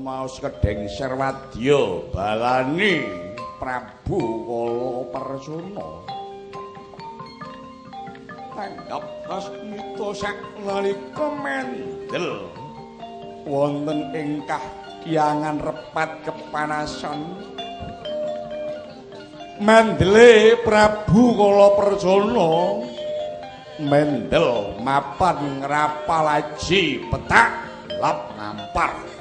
maos kedeng Serwadya balani Prabu Kala Persona tanggap asmita saknalika mendel wonten ingkah kiangan repat kepanasan mendele Prabu Kala Persona mendel mapan ngrapal aji petak lap ngampar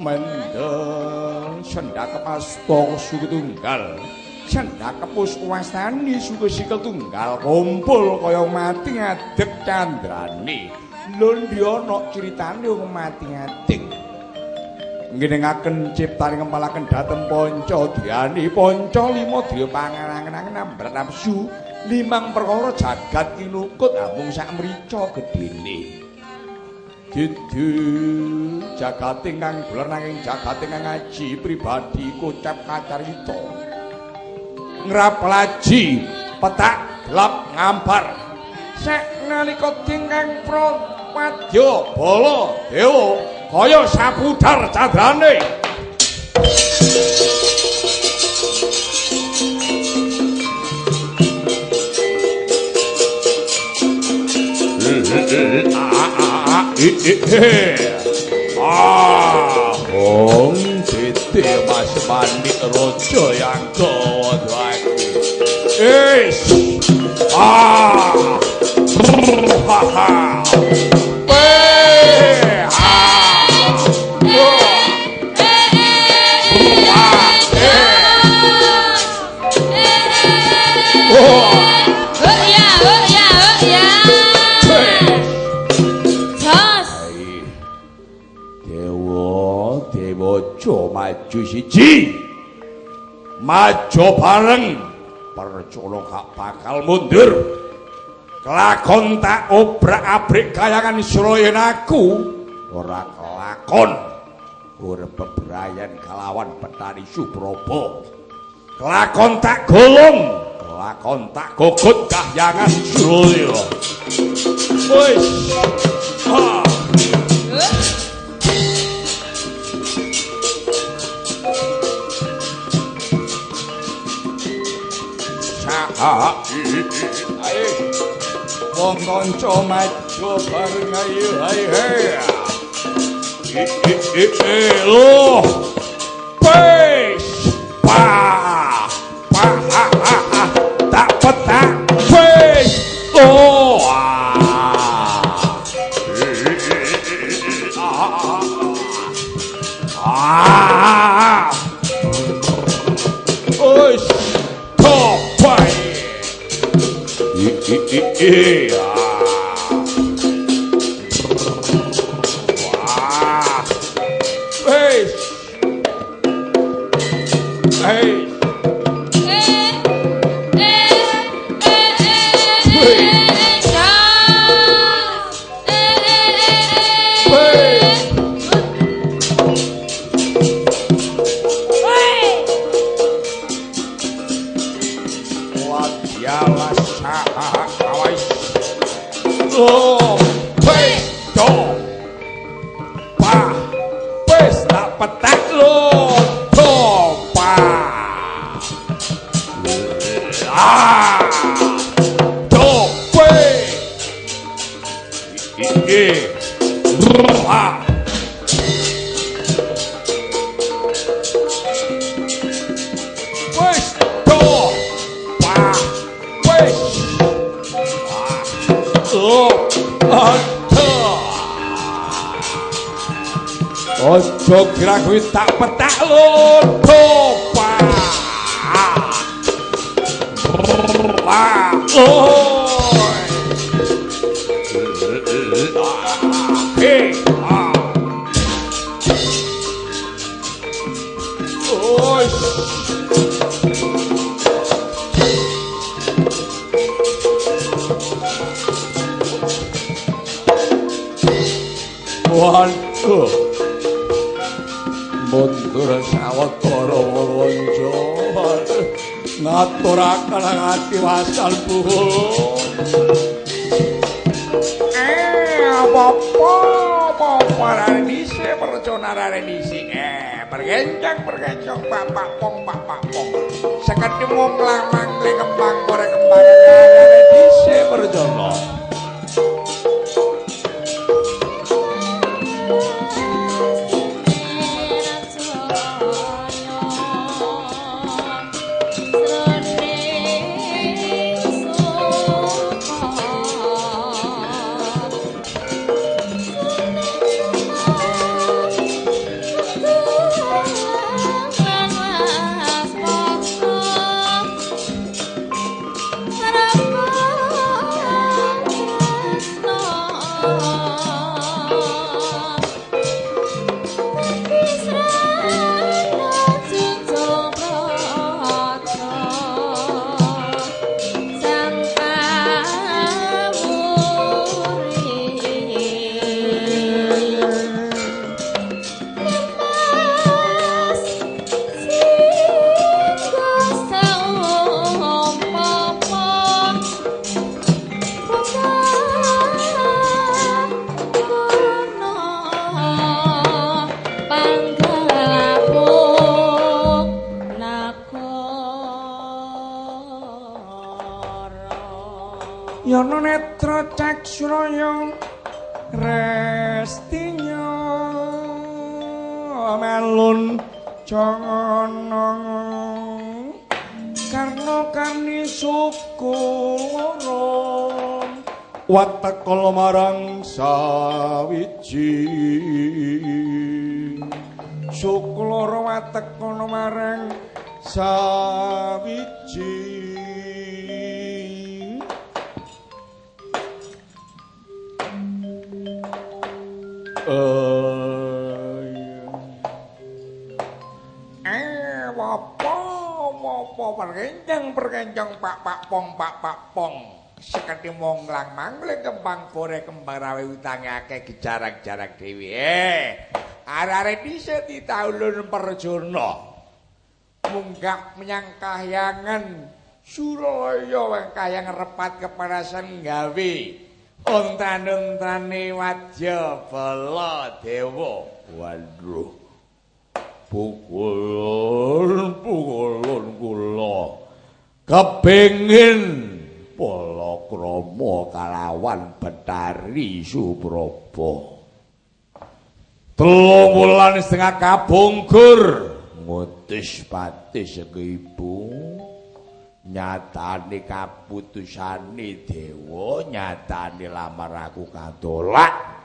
mendel sendhakep asta suku tunggal sendhakep puswastani suku sikil tunggal kumpul kaya mati ngadeg candrane lho ana critane wong mati ngadeg nginengaken ciptane ngempalaken dhateng panca dhyani panca lima dya pangangen-angen ambrat nafsu limang perkara jagat kinukut amung sak mrica gedene dudu jagat ingkang dolar nanging jagat ingkang ngaji pribadi kocap kacarita ngraplaji petak gelap ngampar saknalika dingkang prawadya bala dewa kaya sapudhar cadrane Om Titi Mas Manik Rojo yang kewadaki maju siji maju bareng percaya gak bakal mundur kelakon tak obrak-abrik kayangan Surayen aku ora kelakon urip bebrayan kalawan Petani Subraba kelakon tak golong kelakon tak gogot kahyangan Suraya wis wong kanca maju bareng ayo lho wis tak petak wis ojo kira kuwi tak petak lho topa waduh mundur sawetara wanca ngaturaken ati wasal puhul apa arek dhisik percona arek dhisik bergencang Pak Pong seketi mung lamang le kembang korek kembang arek dhisik percona Yana netra caksraya restinya melun janana karna kani sukara watekala marang sawiji suklara watekala marang sawiji perkencang Pak Pong seketi monglang mangle kembang kore kembang rawe utange akeh jarak-jarak dhewe arek dhisik ditaulun perjana munggah menyang kahyangan Suraya wong kayang repat kepanasan gawe untan-untane wadya bala dewa waduh pukulun kula kepengin palakrama kalawan Betari Supraba 3 wulan setengah kabungkur ngutus pati ibu nyatane kaputusane dewa nyatane lamar aku katolak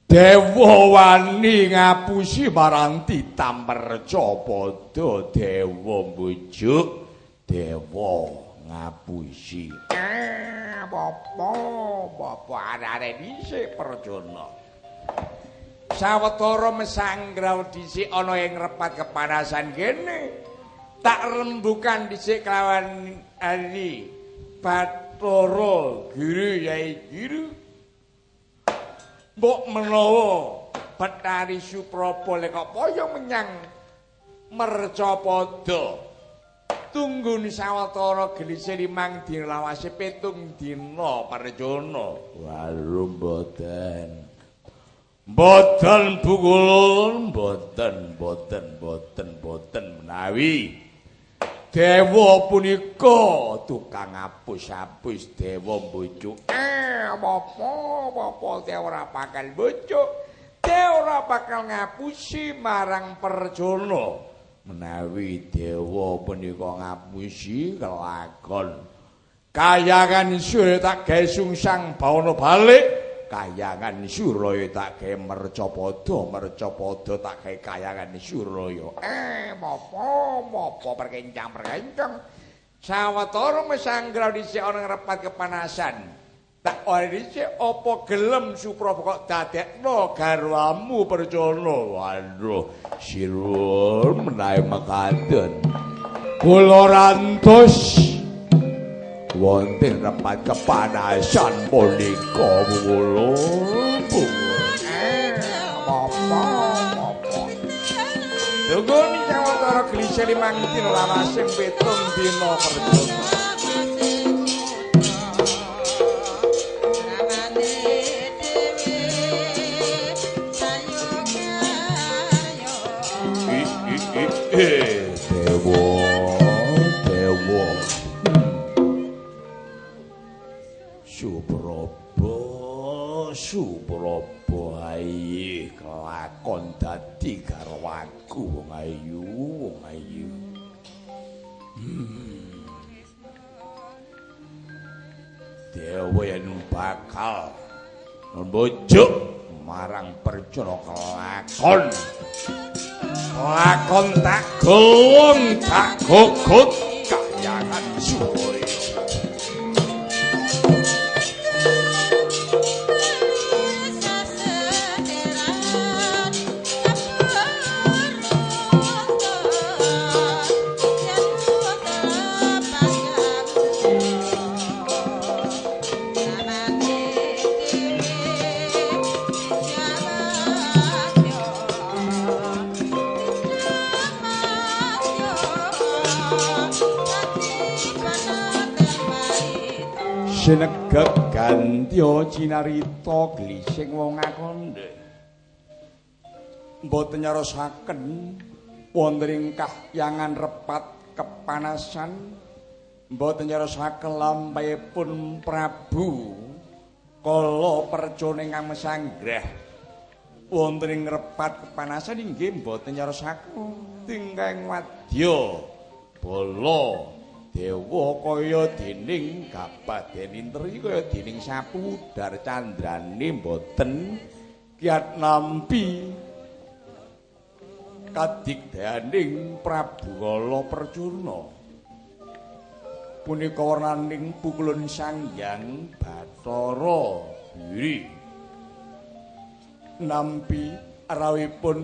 dewa wani ngapusi marang Ditamreca padha dewa mbujuk dewa ngapusi apa arek dhisik perjana sawetara mesanggraw dhisik ana ing repat kepanasan kene tak rembukan dhisik kelawan ali Bathara Guru Yai Guru mbok menawa Betari Supraba lek kaya menyang Mercapada tunggu sawetara gelise 5 dina lawase 7 dina parjana walu mboten bukulun mboten menawi dewa punika tukang apus-apus dewa mbujuk apa dewa ora bakal mbujuk dewa ora bakal ngapusi marang perjana menawi dewa punika ngapusi kelakon kayangan Surya tak gawe sungsang bawana balik kayangan Suraya tak gawe Mercapada tak gawe kayangan Suraya apa perkencang sawetara mesanggraw dhisik ana ngrepat kepanasan tak ora dhisik apa gelem Supraba kok dadekno garwamu percana waduh siruwun menawi mekaten kula rantos wonten repat kepanasan punika kula Dugoni sawetara glise 5 dina lawasing 7 dina perjana Supraba ayi kelakon dadi garwaku wong ayu wong ayu. Dewa yen bakal mbojuk marang percara kelakon. Kelakon tak gulung tak gugut kahyangan Suwaya. Sinegek gantya cinarita glising wong akonde. Mboten nyarosaken wonten ing kahyangan repat kepanasan, mboten nyarosaken lampahipun Prabu kala percone ingkang mesanggrah wonten ing repat kepanasan inggih mboten nyarosaken tingkang wadya bala dewa kaya dening Gapaden Intri kaya dening Sapudar candrane mboten kiyat nampi kadigdayaning Prabu Kala Percuna. Punika wernaning pukulun Sanghyang Bathara Giri nampi rawipun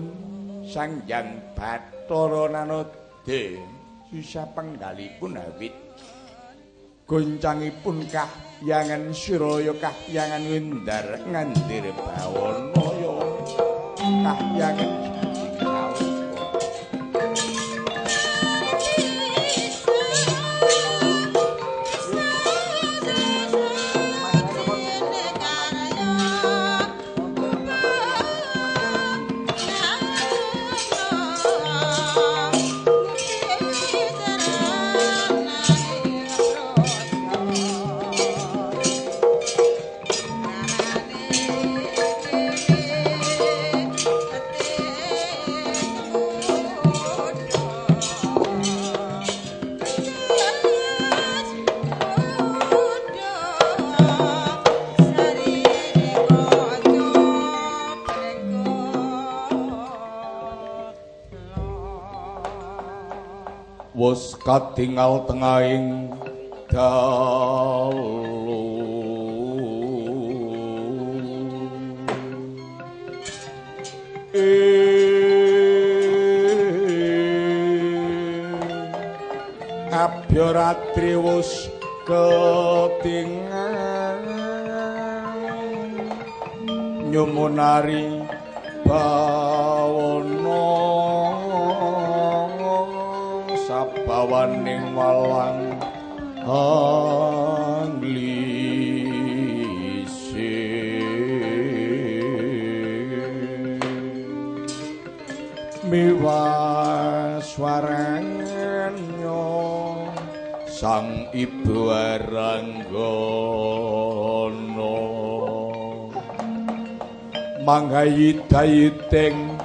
Sanghyang Bathara Nanode susah penggalipun awit goncangipun kahyangan Suraya kahyangan Windar ngandir bawana ya kahyangan wis katingal tengahing dalu abyaratri wis ketingal nyumunari bawana sabawaning walang anglise miwaswaranya sang ibu aranggana manggayidayuting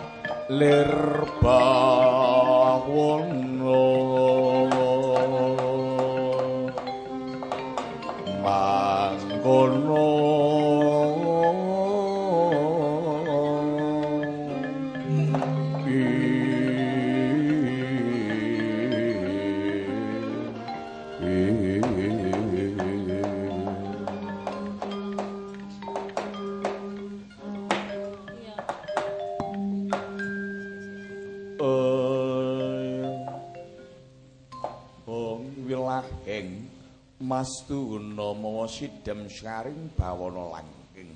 lir bawana mangkono wilahing Mastuna mawa sidhem saring bawana langking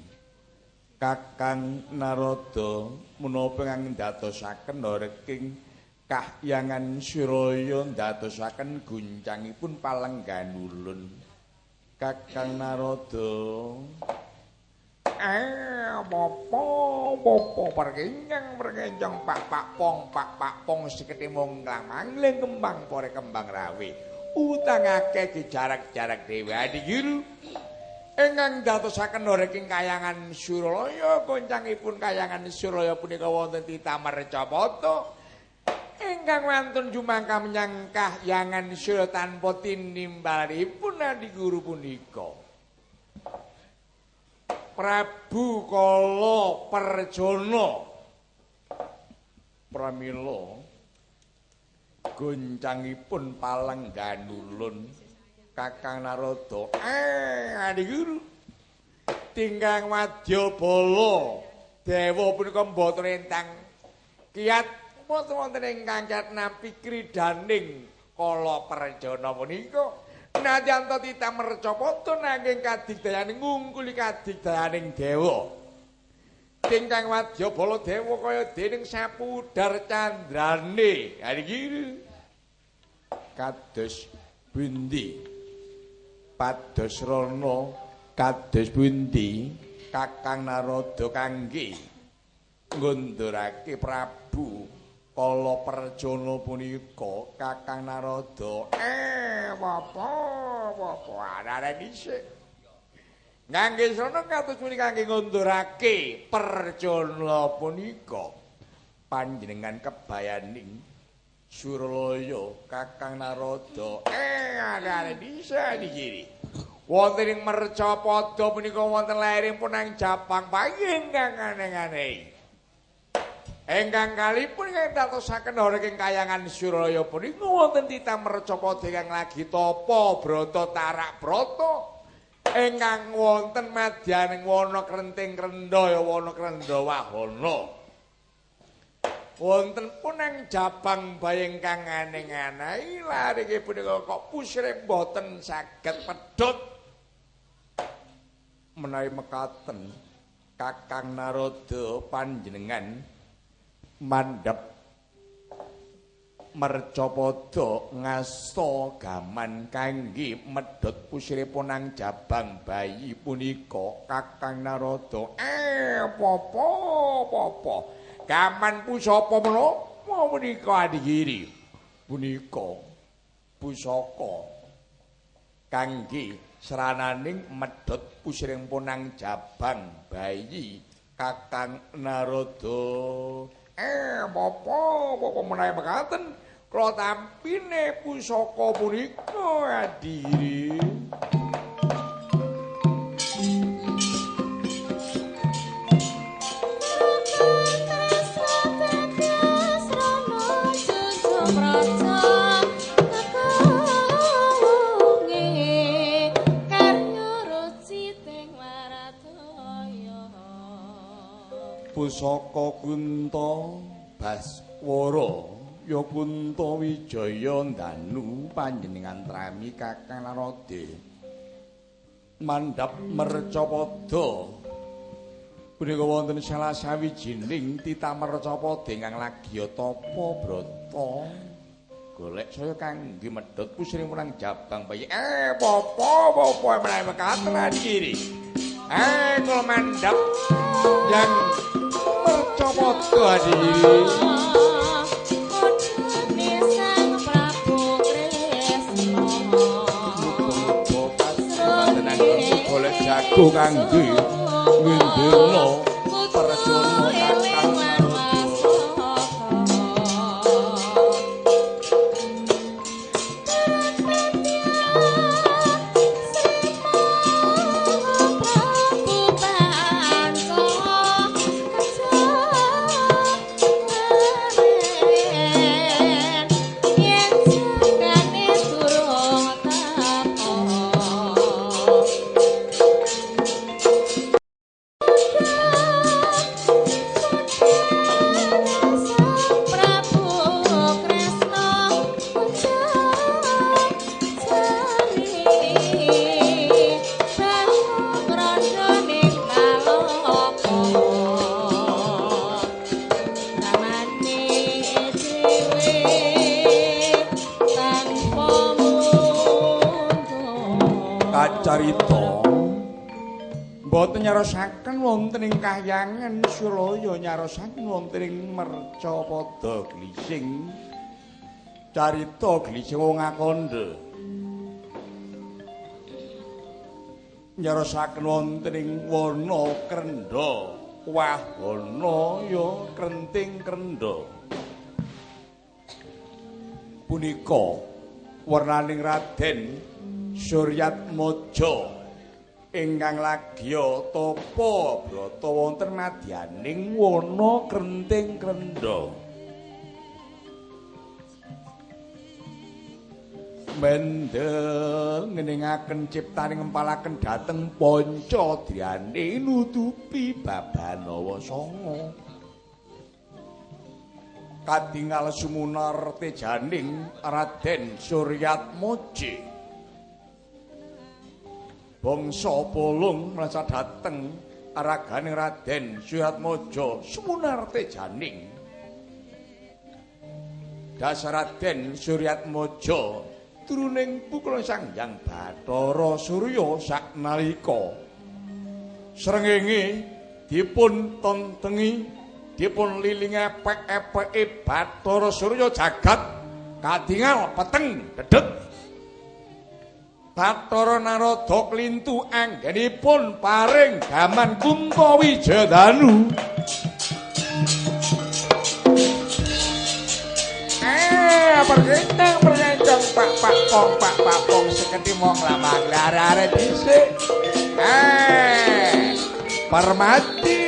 Kakang Narada menapa kang ndadosaken reking kahyangan Suraya ndadosaken guncangipun palenggan ulun Kakang Narada Popo perkencang pak pong sikete mongklang mangling kembang pore kembang rawe utang akeh di jarak-jarak dewa di guru ingkang dadosaken raking kayangan Suralaya goncangipun kayangan Suralaya punika wonten titah Mercapada ingkang wantun jumangka menyang kahyangan Suralaya tanpa tinimbalipun adi guru punika Prabu Kala Perjana pramila goncangipun Palengganulun Kakang Narada adi guru tingkang Wadyabala dewa punika boten entang kiyat boten wonten ingkang kiyat nampi kridaning Kala Perjana punika nadyanto titah Mercapada nanging kadigdayaning ngungkuli kadigdayaning dewa tingkang Wadyabala dewa kaya dening sapudhar candrane adi guru kados pundi pados rana kados pundi Kakang Narada kangge ngundurake Prabu Kala Perjana punika Kakang Narada apa ana dhisik ngangge srana kados punika kangge ngundurake Perjana punika panjenengan kebayaning Suralaya Kakang Narada ana dhisik iki wonten ing Mercapada punika wonten lairipun nang Japang paying kang aneh-aneh ingkang kalipun ingkang dadosaken raking kayangan Suralaya punika wonten titah Mercapada ingkang lagi tapa brata tarak brata ingkang wonten madyaning wana krenting krendha ya wana krendha wahana wonten pun nang Japang bayeng kang aneh-aneh larike punika kok pusrih boten saged pedhot menawi mekaten Kakang Narada panjenengan mandhap Mercapada ngasta gaman kangge medhot pusripun nang Jabang bayi punika Kakang Narada apa gaman pusapa menapa menika Adigiri punika pusaka kangge srananing medhot pusripun nang Jabang bayi Kakang Narada apa menawi mekaten kula tampine pusaka punika Adigiri Pusaka Kunta Baswara ya Kunta Wijaya Danu panjenengan trami Kakang Narada mandhap Mercapada punika wonten salah sawijining titah Mercapada ingkang lagi tapa brata golek saya kangge medhot pusring menang Jabang bayi apa menawi mekaten Adigiri kula mandhap yang Mercapada Adigiri golek jago kangge ngendhena Perjana Kakang carita boten nyarosaken wonten ing kahyangan Suralaya nyarosaken wonten ing Mercapada Glising carita Glising wong akandha nyerosaken wonten ing wana krendha wahana ya krenting krendha punika wernaning Raden Suryatmaja ingkang lagya tapa brata wonten madyaning wana krenting krendha mendel ngeningaken ciptaning ngempalaken dhateng Pancadhyane nutupi Babanawa Sanga katingal sumunar tejaning Raden Suryatmaja bangsa Polong mlasa dhateng araganing Raden Suryatmaja sumunar tejaning dasar Raden Suryatmaja turuning pukul Sanghyang Bathara Surya saknalika srengenge dipun tontengi dipun lilingi epek-epeke Bathara Surya jagat kadingal peteng dedeg Bathara Narada klintu anggenipun paring gaman Kuntawijayadanu perkencang pak pong seketi mong lamang lare dhisik Permati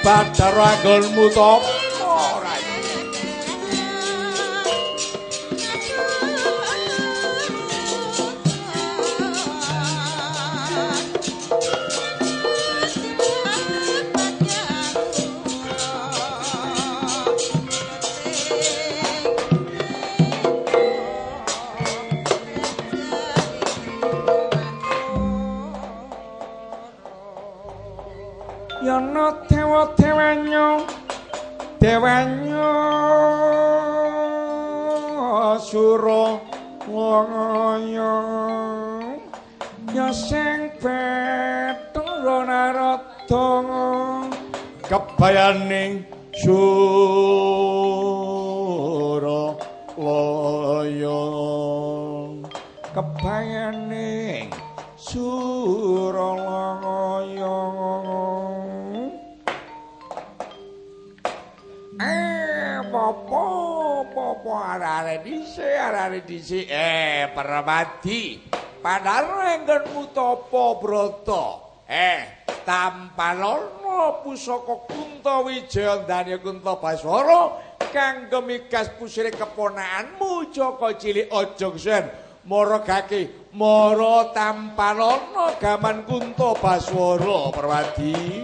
Bathara anggonmu tapa ora Yana dewa-dewanyo Sura Wangaya ya sing Bathara Narada kebayaning Sura Laya kebayaning Sura Laya Popo arare dhisik Permati panarenggenmu tapa brata tampalana pusaka Kuntawijayandanu Kuntabaswara kang gemigas pusire keponakanmu Jaka Cilik aja kesen maragake mara tampalana gaman Kuntabaswara Permati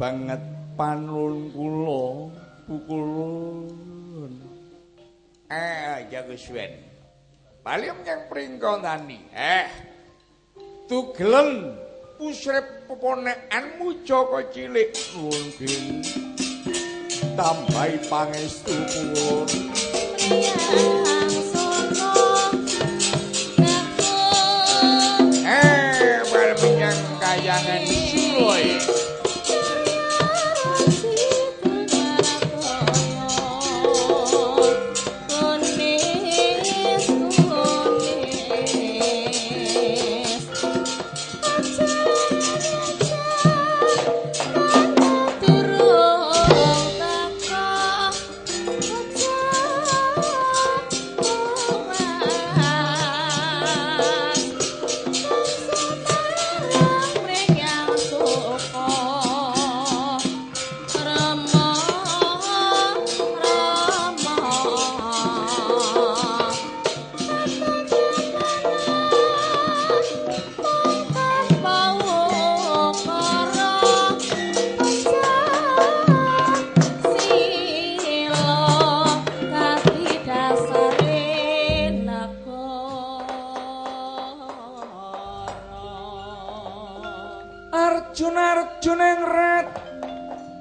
banget panun kula pukulun jago suwen bali menyang pringkondani tugelen pusrep peponakanmu Jaka Cilik mungkin tambahi pangestu kula bal menyang kayangan Suloy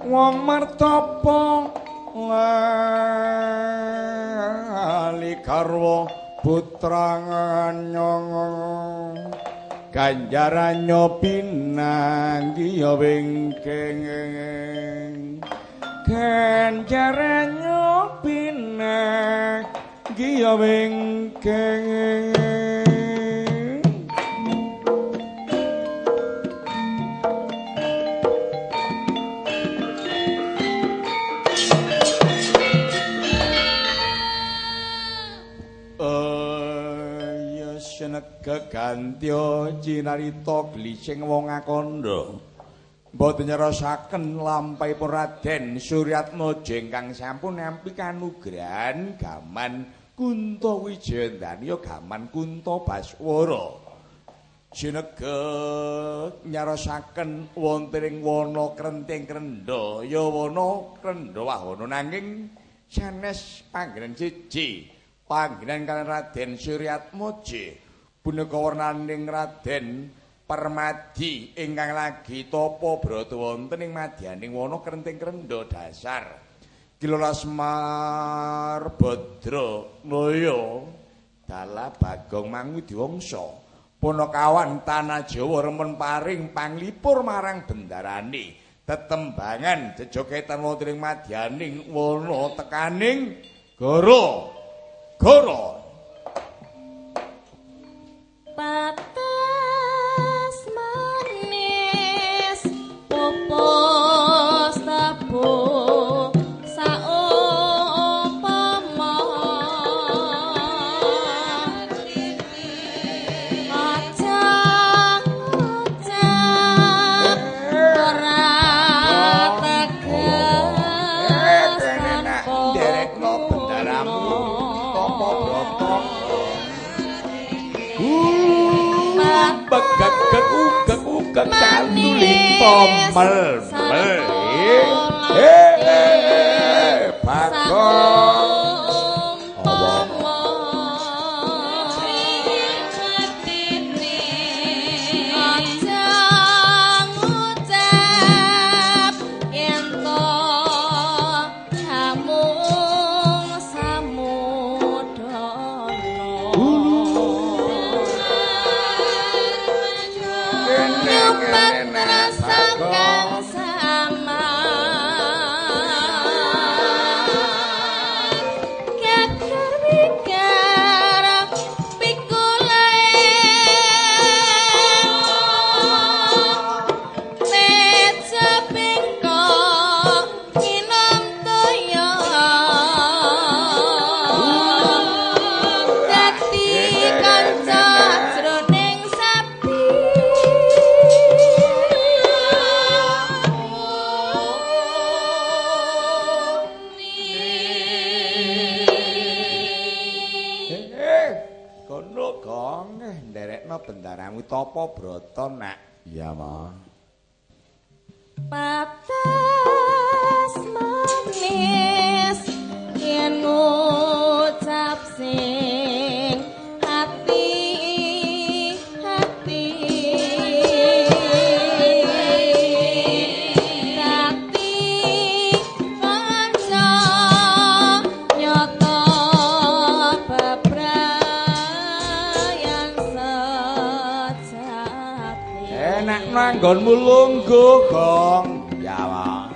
wong martapa lali garwa putranyong ganjarannya pinanggiya wingking ganjarannya pinanggiya wingking Gegantya cinarita glising wong akandha boten nyerasaken lampahipun Raden Suryatmaja ingkang sampun nampi kanugrahan gaman Kunto Wijayandani gaman Kunto Baswara jinega nyarasaken wonten ing wana krenting krendha ya wana krendha wahana nanging sanes panggenan siji panggenan kaliyan Raden Suryatmaja punika warnaning Raden Permadi ingkang lagi tapa brata wonten ing madyaning wana krenting krendha dasar Kilolasmar Badra Naya dalah Bagong Mangudiwangsa Punakawan Tanah Jawa remen paring panglipur marang bendarane tetembangan jejogetan wonten ing madyaning wana tekaning gara Patas manis popos tabuh saumpama ajang ora tegas derekno bendaramu topo brotok begek canduling tomel Bagong bendaramu topo broto nak iya ma patas manis yen ngucap sing hati tapi kanca nyoto enak nanggonmu lungguh gong ya ma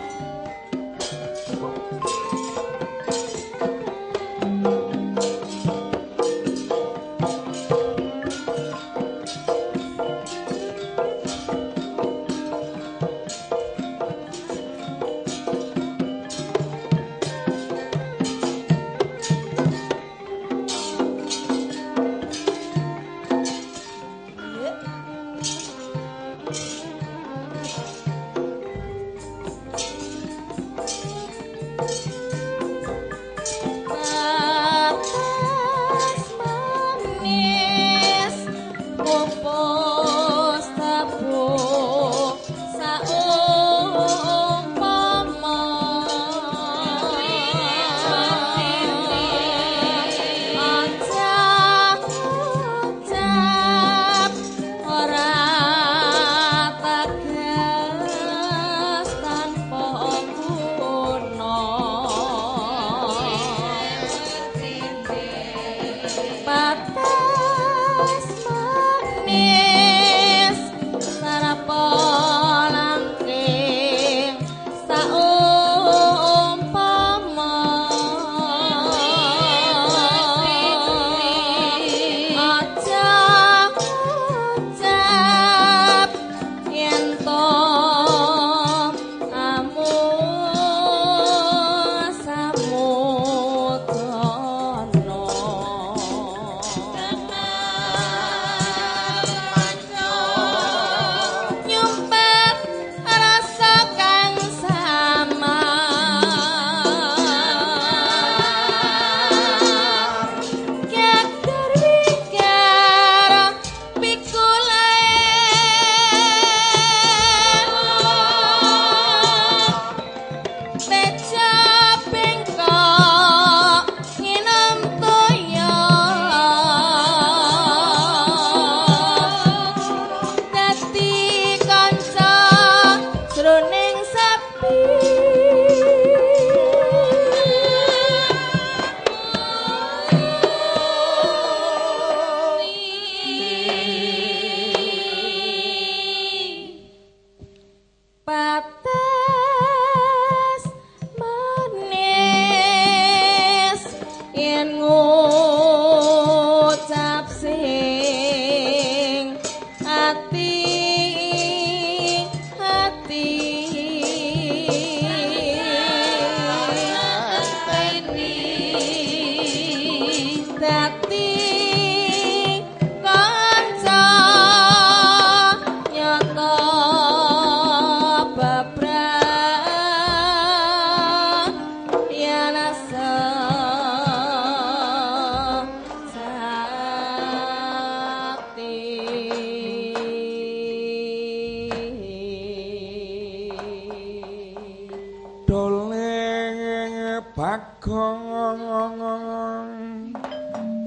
Bagong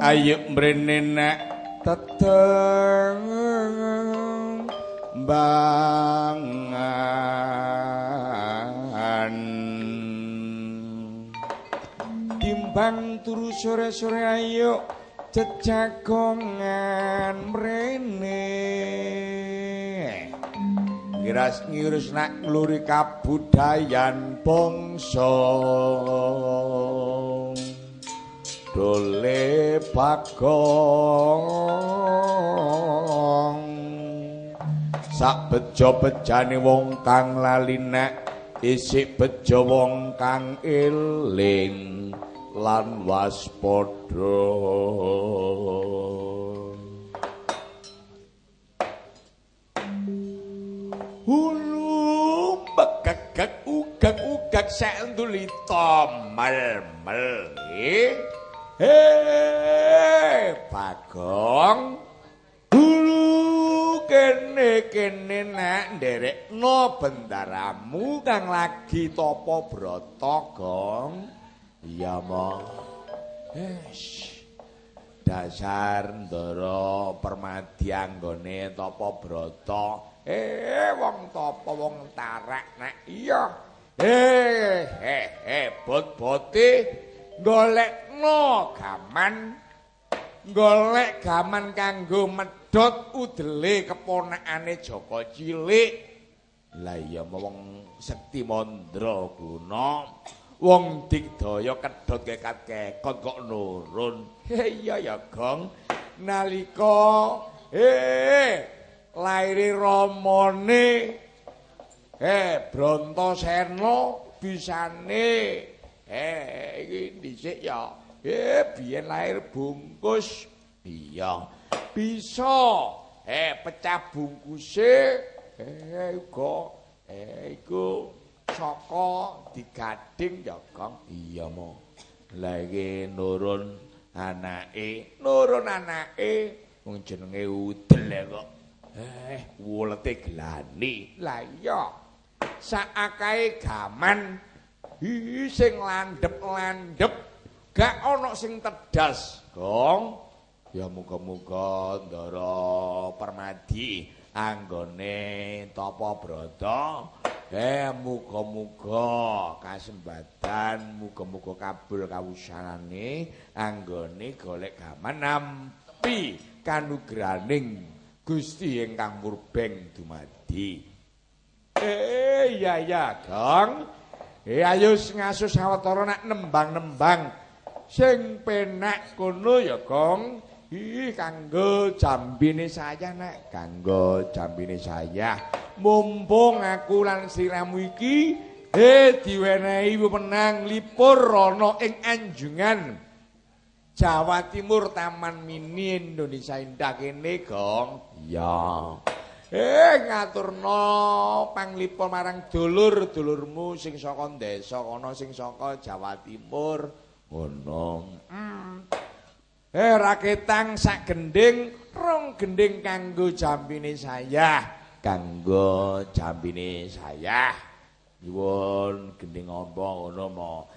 ayo mrene nek teteng bangan timbang turu sore-sore ayo jejagongan mrene ngiras-ngirus nak ngluri kabudayan bangsa dole Bagong sak bejo-bejane wong kang lali nek isik bejo wong kang eling lan waspada hulu begegek ugak-ugak sendulita mel-mel Bagong hulu kene nek nderekno bendaramu kang lagi tapa brata Gong iya mo dasar ndara permadi anggone tapa brata wong tapa wong tarak nek iya bot-bote golekno golek gaman kanggo medhot udele keponakane Jaka Cilik lah iya wong Sekti Mandra guna wong Digdaya kedhot kekat-kekot kok nurun iya ya Gong nalika laire ramane Brantasena bisane iki dhisik ya biyen lair bungkus iya bisa pecah bungkuse uga iku saka digading ya Gong iya mo la iki nurun anake wong jenenge udel kok wulete glani la iya sakakae gaman sing landhep-landhep gak ana sing tedas Gong ya muga-muga ndara permadi anggone tapa brata muga-muga kasembadan muga-muga kabul kawusanane anggone golek gaman nampi kanugraning Gusti ingkang murbeng dumadi iya Gong ayo ngasus sawetara nak nembang-nembang sing penak kono ya Gong kanggo jambine saya nek kanggo jambine saya mumpung aku lan siramu iki diwenehi wewenang lipur ana ing anjungan Jawa Timur Taman Mini Indonesia Indah kene Gong iya ngaturno panglipur marang dulur-dulurmu sing saka desa kono sing saka Jawa Timur ngono raketang sak gending rong gending kanggo jambine saya nyuwun gending apa ngono mo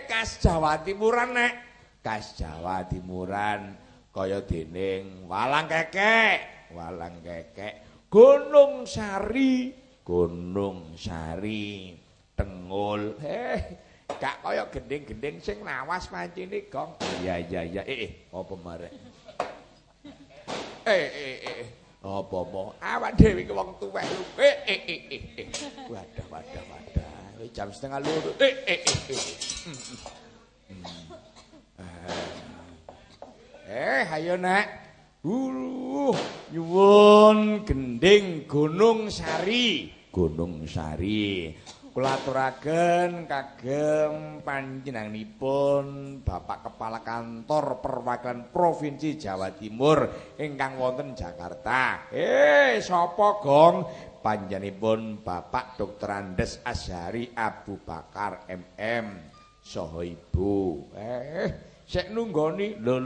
kas Jawa Timuran nek kas Jawa Timuran kaya dening walang kekek Gunung Sari Tengul gak kaya gending-gending sing lawas pancene Gong iya apa marek apa mo awak dhewe ki wong tuwek wadah jam 2:30 ayo nak nyuwun gending Gunung Sari kula aturaken kagem panjenenganipun Bapak Kepala Kantor Perwakilan Provinsi Jawa Timur ingkang wonten Jakarta. Sapa Gong? Panjenenganipun Bapak Dr. Andes Azhari Abu Bakar MM saha Ibu. Sek nunggoni lho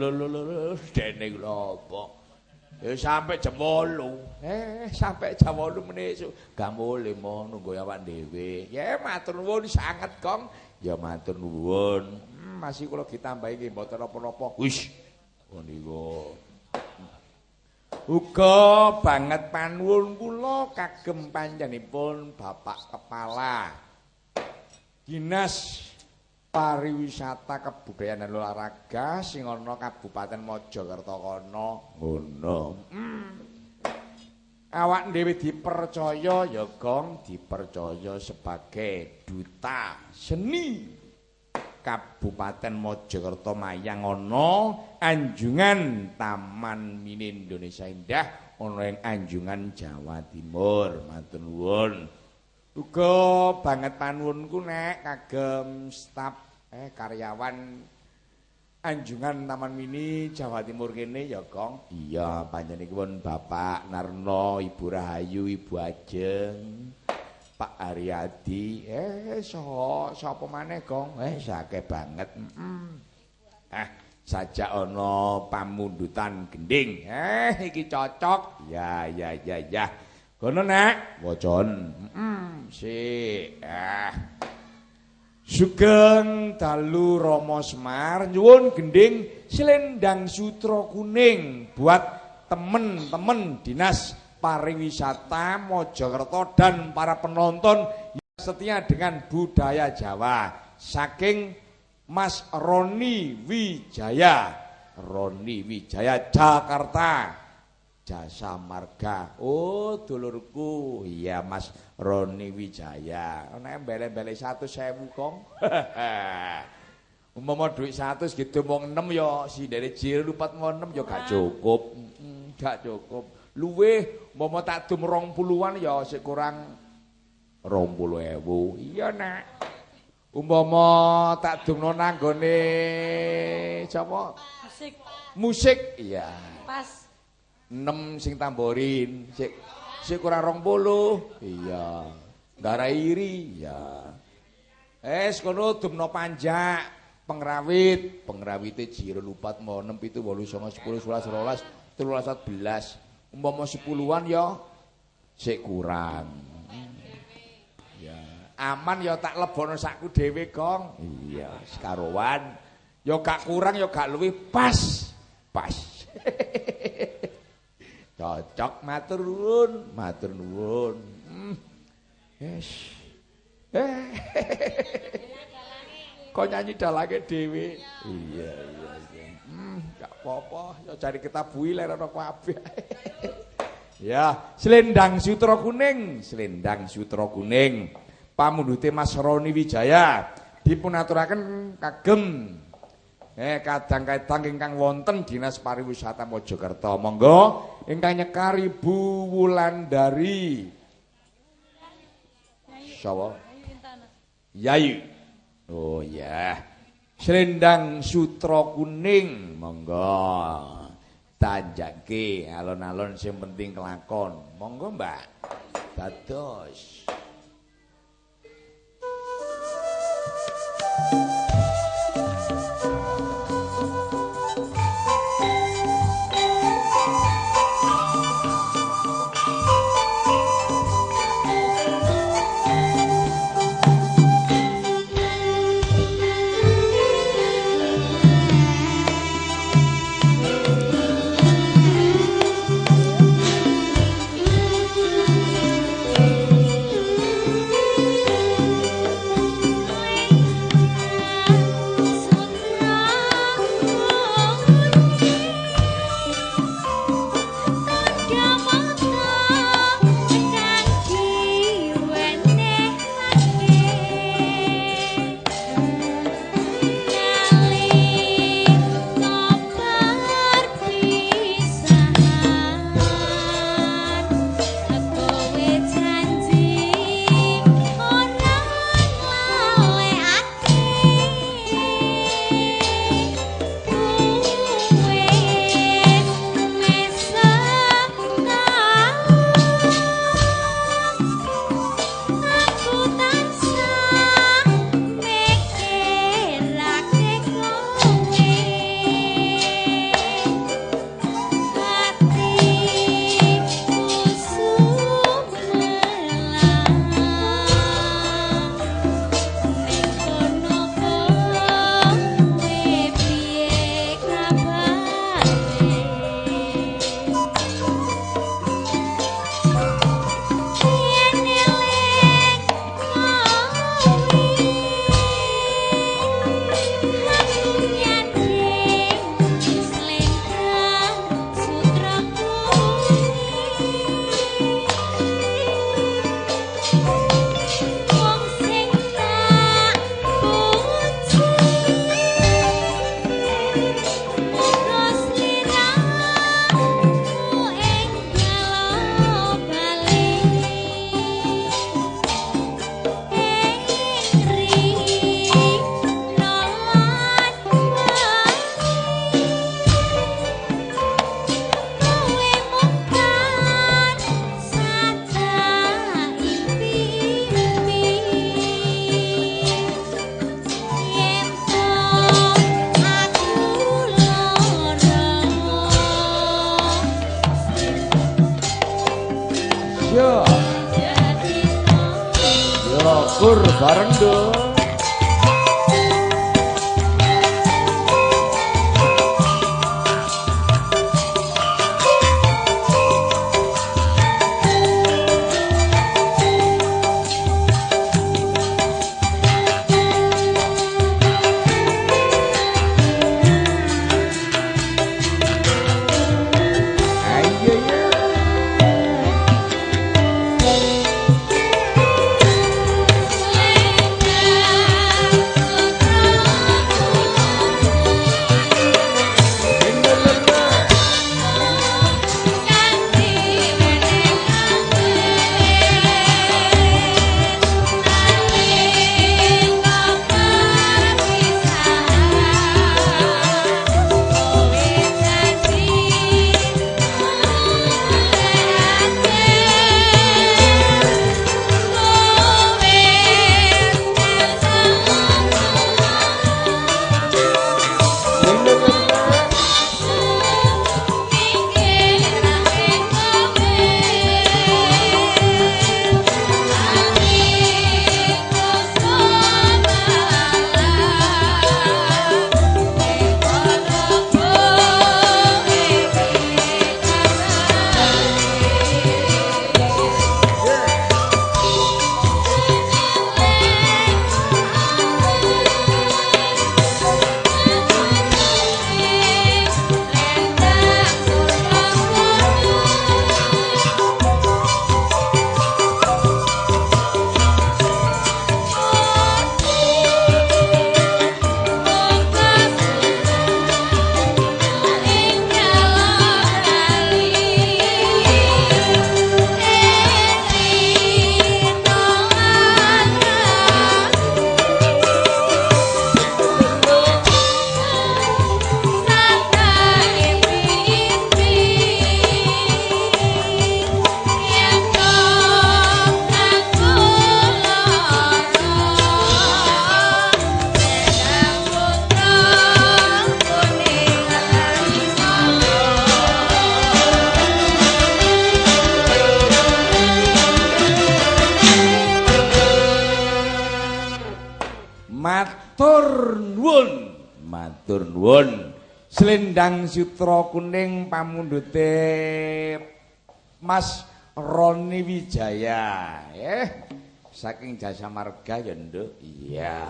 dene kula apa? Ya sampai jam 8. Sampai jam 8 menit gak boleh mau nunggu awak dhewe. Ya matur nuwun sanget, Kong. Ya matur nuwun. Masih kula ditambahi nggih mboten napa-napa. Wis. Niku. Uga banget panuwun kula kagem panjenenganipun Bapak Kepala Dinas Pariwisata Kebudayaan dan Olahraga sing ana Kabupaten Mojokerto kono. Ngono. Awak dhewe dipercaya ya Gong, dipercaya sebagai duta seni Kabupaten Mojokerto mayang ana Anjungan Taman Mini Indonesia Indah ana ing Anjungan Jawa Timur. Matur nuwun. Uga banget panuwunku nek kagem staf karyawan Anjungan Taman Mini Jawa Timur kene ya, Kong. Iya, panjenenganipun Bapak Narno, Ibu Rahayu, Ibu Ajeng, Pak Aryadi, sapa maneh, Kong? Sakeh banget. Sajak ana pamundutan gending. Iki cocok. Ya. Kono Nak, wocon. Sik. Sugeng dalu Rama Semar nyuwun gending selendang sutra kuning buat temen-temen Dinas Pariwisata Mojokerto dan para penonton yang setia dengan budaya Jawa saking Mas Roni Wijaya Jakarta Jasa Marga. Oh dulurku, iya Mas Roni Wijaya. Nek mbele-mbele 100.000 Kong. Umpama duit 100 gitu mung 6 ya sindene jil lupat mau 6 ya gak cukup. Gak cukup. Luwih umpama tak dum 20-an ya sik kurang 20.000. Iya Nak. Umpama tak dumno nanggone sapa? Musik. Iya. Pas 6 sing tamborin, sik kurang 20. Iya. Gara iri, ya. Kono dumno panjak, pengrawite jiro lupat mau 6 7 8 9 10 11 12 13 14. Umpama 10-an ya sik kurang. Ya, aman ya tak lebono sakku dhewe, Kong. Iya, sekarowan. Ya gak kurang ya gak luwih pas. Cocok, matur nuwun. Yes. Kok nyanyi dalange dhewe. Iya. Gak apa-apa, ya cari kita bui ler ana kabeh. Ya, selendang sutra kuning. Pamundhute Mas Roni Wijaya dipunaturaken kagem kadang-kadang ingkang wonten Dinas Pariwisata Mojokerto. Monggo ingkang nyekar Ibu Wulandari. Sawa? Yayu. Oh ya. Selendang sutra kuning. Monggo. Tanjake alon-alon sing penting kelakon. Monggo, Mbak. Dados. matur bareng dong. Matur nuwun. Slendang Sutra Kuning pamundhute Mas Roni Wijaya. Saking Jasa Marga ya, Nduk. Iya.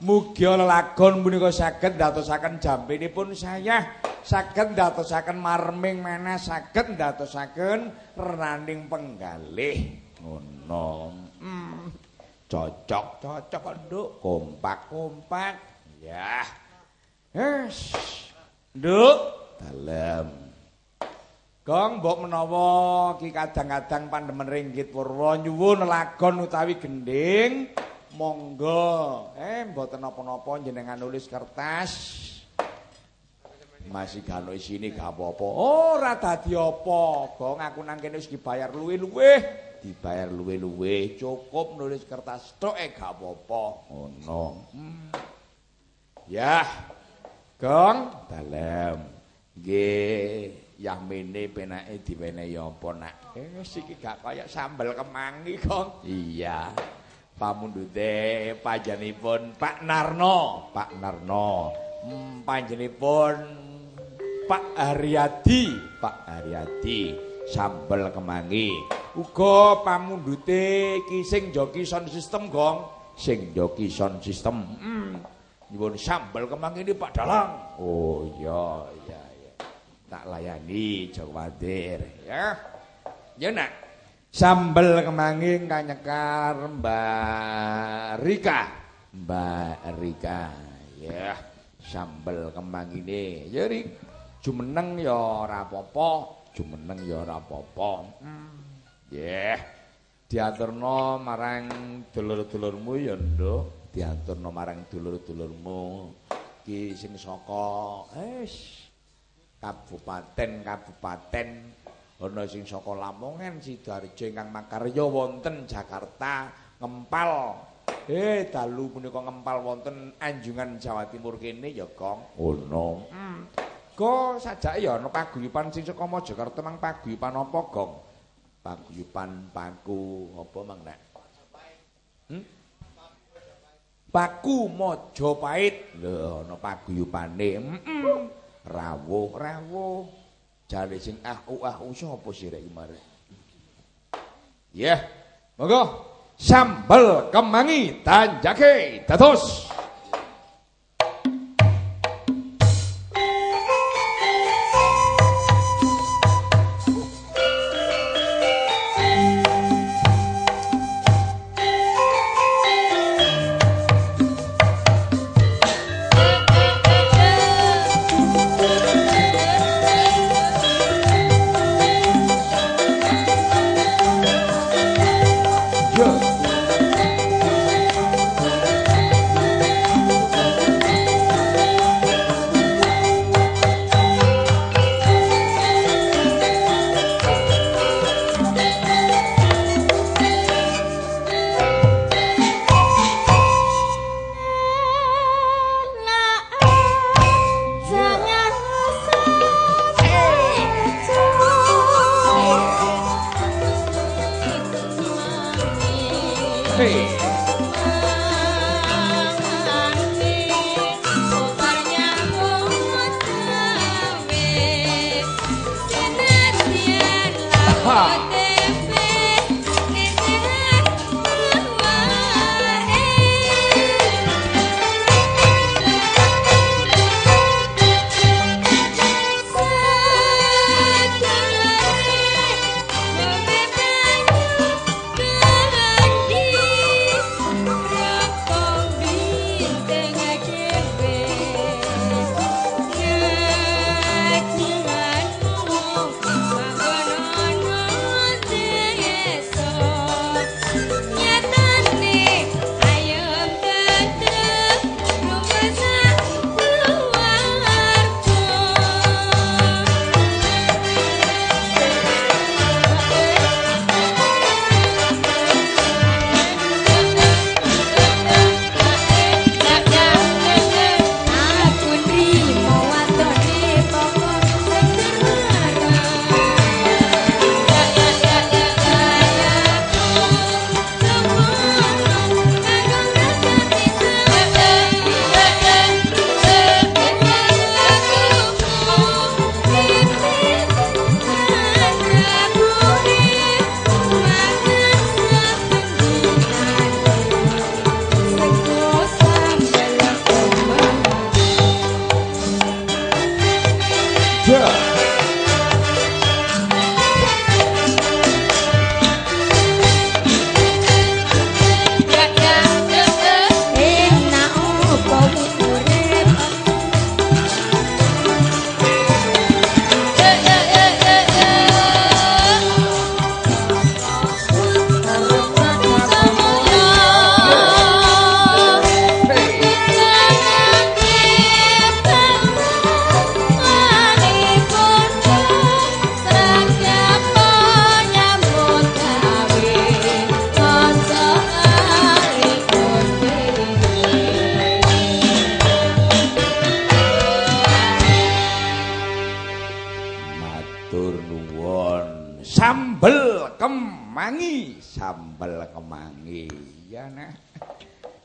Mugi lelagon punika saged ndadosaken jampinipun saya, saged ndadosaken marming manah, saged ndadosaken renaning penggalih. Ngono. Cocok Nduk, kompak. Ya. Nduk, dalem. Gong mbok menawa ki kadang-kadang pandemen ringgit purwa nyuwun lelagon utawi gending, monggo. Mboten napa-napa jenengan nulis kertas. Masih gano isine gak apa-apa. Ora dadi apa. Gong aku nang kene wis dibayar luwih-luwih. Dibayar luwih-luwih, cukup nulis kertas tok gak apa-apa. Ngono. Ya. Gong, dalem. Nggih. Yamene penake diwenehi apa nak? Iki gak kaya sambel kemangi, Gong. Iya. Pamundhute panjenenganipun Pak Narno. Panjenenganipun Pak Haryadi. Sambel kemangi. Uga pamundhute ki sing joki sound system, Gong. Sing joki sound system. Nyuwun sambel kemangi ini Pak Dalang. Oh iya. Tak layani Jawadir ya. Ya nak. Sambel kemangi kanyekar Mbak Rika. Ya. Sambel kemangi ini. Ya Rik. Jumeneng ya ora apa-apa. Ya. Diaturno marang dulur-dulurmu ya, Nduk. Diaturno marang dulur-dulurmu ki sing saka kabupaten ana sing saka Lamongan, Sidoarjo ingkang makarya wonten Jakarta, ngempal. Dalu punika ngempal wonten Anjungan Jawa Timur kene ya, Gong. Ono. Go sajake ya ana paguyuban sing saka Mojokerto mang paguyuban apa, Gong? Paguyuban Paku apa mang nek? Paku Majapahit. Lho ana paguyubane. Rawuh. Jare sing sapa sih rek kemarin. Ya, monggo sambel kemangi tanjake dados.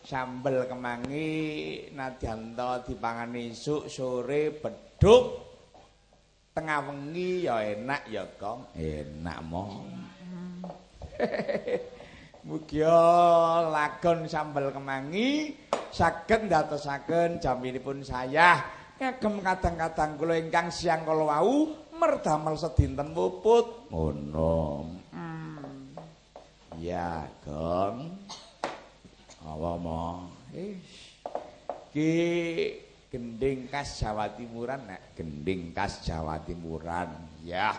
Sambel kemangi nadyan dipangan isuk sore bedhug tengah wengi ya enak ya Kong enak mong mugi lagon sambel kemangi saged ndadosaken jaminipun sayah kagem kadang-kadang kula ingkang siang kala wau merdamel sedinten puput ngono ya Gong apa mo ki gending khas Jawa Timuran nek gending khas Jawa Timuran ya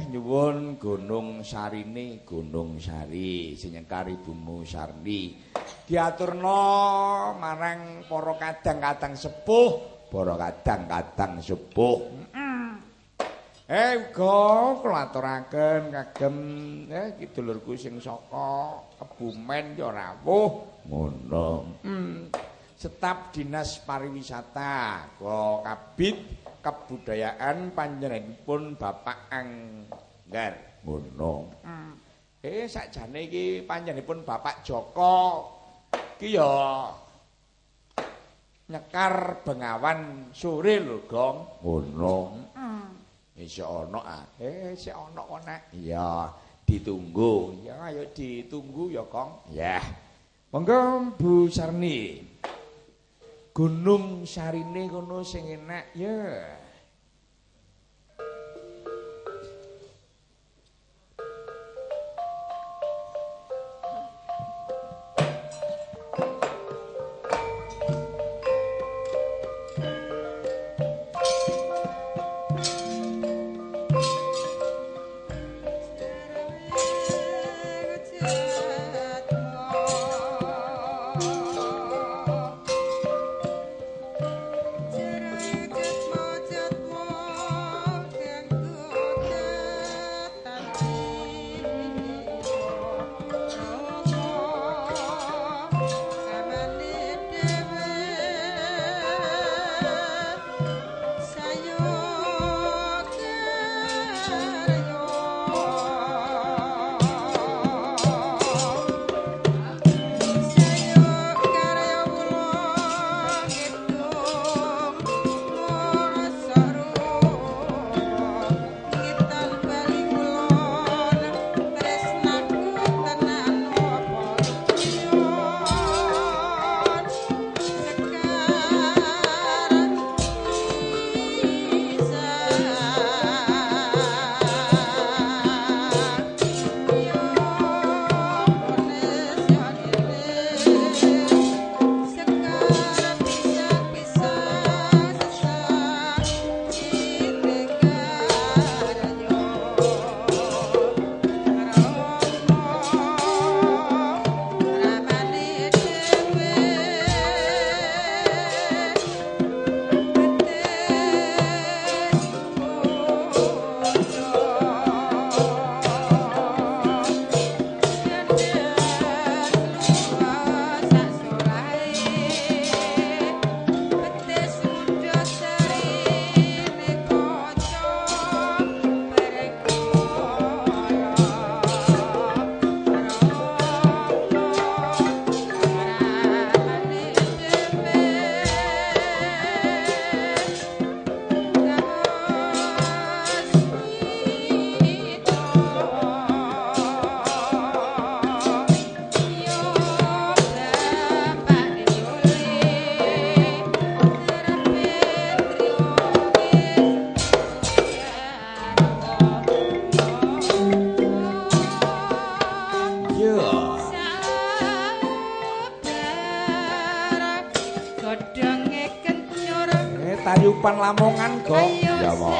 nyuwun Gunung Sarine Gunung Sari sing nyengkar Ibumu Sarni diaturna marang para kadang-kadang sepuh para kadang-kadang sepuh uga kula aturaken kagem dulurku sing saka Kebumen ya rawuh ngono. Staf Dinas Pariwisata Kabid Kebudayaan panjenenganipun Bapak Anggar ngono. Sakjane iki panjenenganipun Bapak Joko Ki ya nyekar Bengawan sore lho, Gong. Ngono. Isih ana ah. Isih ana kok nek. Iya, ditunggu. Ya ayo ditunggu ya, Kong. Ya. Monggo Bu Sarni. Gunung sarine kono sing enak ya. Tayupan Lamongan, Gong. Ya, Mo.